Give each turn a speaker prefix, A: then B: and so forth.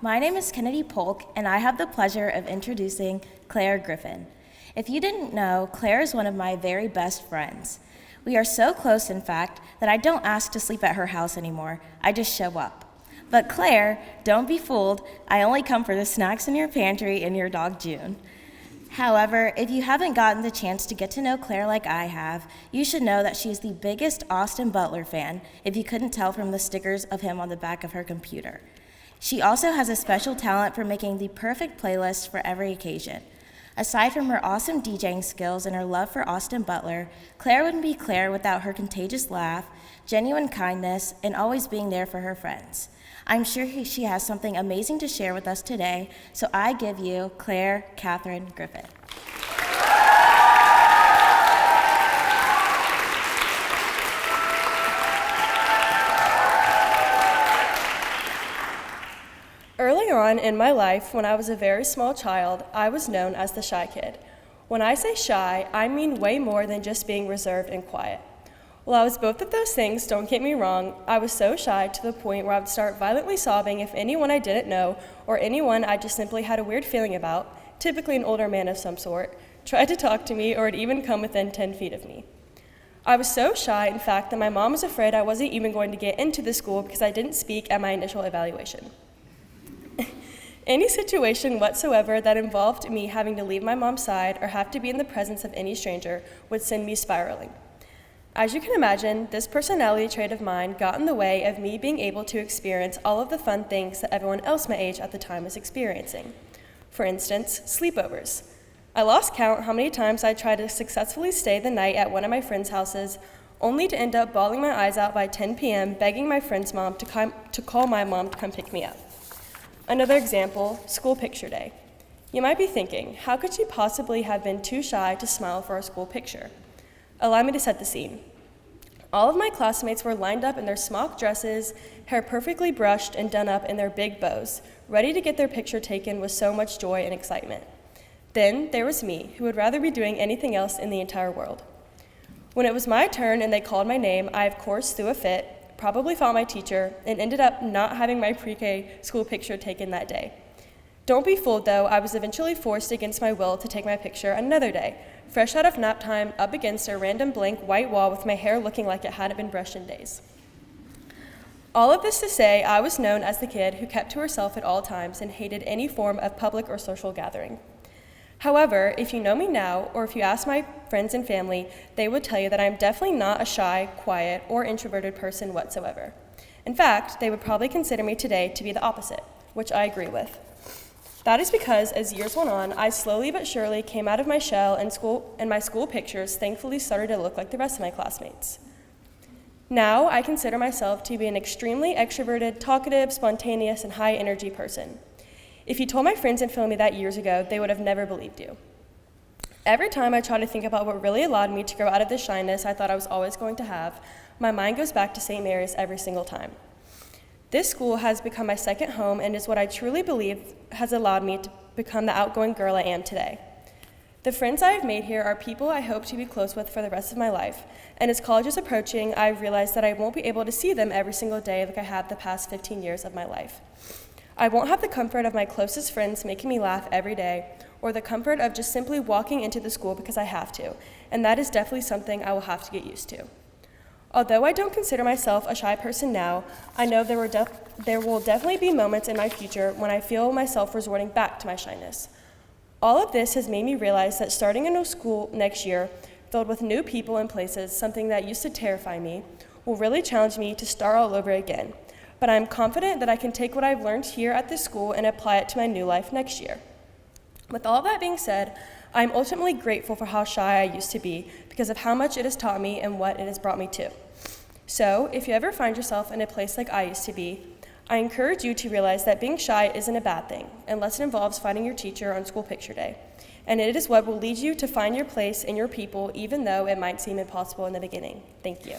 A: My name is Kennedy Polk, and I have the pleasure of introducing Clare Griffin. If you didn't know, Clare is one of my very best friends. We are so close, in fact, that I don't ask to sleep at her house anymore. I just show up. But Clare, don't be fooled. I only come for the snacks in your pantry and your dog June. However, if you haven't gotten the chance to get to know Clare like I have, you should know that she is the biggest Austin Butler fan, if you couldn't tell from the stickers of him on the back of her computer. She also has a special talent for making the perfect playlist for every occasion. Aside from her awesome DJing skills and her love for Austin Butler, Clare wouldn't be Clare without her contagious laugh, genuine kindness, and always being there for her friends. I'm sure she has something amazing to share with us today, so I give you Clare Catherine Griffin.
B: Earlier on in my life, when I was a very small child, I was known as the shy kid. When I say shy, I mean way more than just being reserved and quiet. While I was both of those things, don't get me wrong, I was so shy to the point where I would start violently sobbing if anyone I didn't know or anyone I just simply had a weird feeling about, typically an older man of some sort, tried to talk to me or would even come within 10 feet of me. I was so shy, in fact, that my mom was afraid I wasn't even going to get into the school because I didn't speak at my initial evaluation. Any situation whatsoever that involved me having to leave my mom's side or have to be in the presence of any stranger would send me spiraling. As you can imagine, this personality trait of mine got in the way of me being able to experience all of the fun things that everyone else my age at the time was experiencing. For instance, sleepovers. I lost count how many times I tried to successfully stay the night at one of my friends' houses, only to end up bawling my eyes out by 10 p.m. begging my friend's mom to call my mom to come pick me up. Another example, school picture day. You might be thinking, how could she possibly have been too shy to smile for a school picture? Allow me to set the scene. All of my classmates were lined up in their smock dresses, hair perfectly brushed and done up in their big bows, ready to get their picture taken with so much joy and excitement. Then there was me, who would rather be doing anything else in the entire world. When it was my turn and they called my name, I of course threw a fit, probably fought my teacher, and ended up not having my pre-K school picture taken that day. Don't be fooled though, I was eventually forced against my will to take my picture another day, fresh out of nap time, up against a random blank white wall with my hair looking like it hadn't been brushed in days. All of this to say, I was known as the kid who kept to herself at all times and hated any form of public or social gathering. However, if you know me now, or if you ask my friends and family, they would tell you that I'm definitely not a shy, quiet, or introverted person whatsoever. In fact, they would probably consider me today to be the opposite, which I agree with. That is because as years went on, I slowly but surely came out of my shell and my school pictures thankfully started to look like the rest of my classmates. Now, I consider myself to be an extremely extroverted, talkative, spontaneous, and high-energy person. If you told my friends and family that years ago, they would have never believed you. Every time I try to think about what really allowed me to grow out of the shyness I thought I was always going to have, my mind goes back to St. Mary's every single time. This school has become my second home and is what I truly believe has allowed me to become the outgoing girl I am today. The friends I have made here are people I hope to be close with for the rest of my life, and as college is approaching, I've realized that I won't be able to see them every single day like I have the past 15 years of my life. I won't have the comfort of my closest friends making me laugh every day, or the comfort of just simply walking into the school because I have to, and that is definitely something I will have to get used to. Although I don't consider myself a shy person now, I know there will definitely be moments in my future when I feel myself resorting back to my shyness. All of this has made me realize that starting a new school next year, filled with new people and places, something that used to terrify me, will really challenge me to start all over again. But I'm confident that I can take what I've learned here at this school and apply it to my new life next year. With all that being said, I'm ultimately grateful for how shy I used to be because of how much it has taught me and what it has brought me to. So, if you ever find yourself in a place like I used to be, I encourage you to realize that being shy isn't a bad thing, unless it involves finding your teacher on school picture day. And it is what will lead you to find your place in your people, even though it might seem impossible in the beginning. Thank you.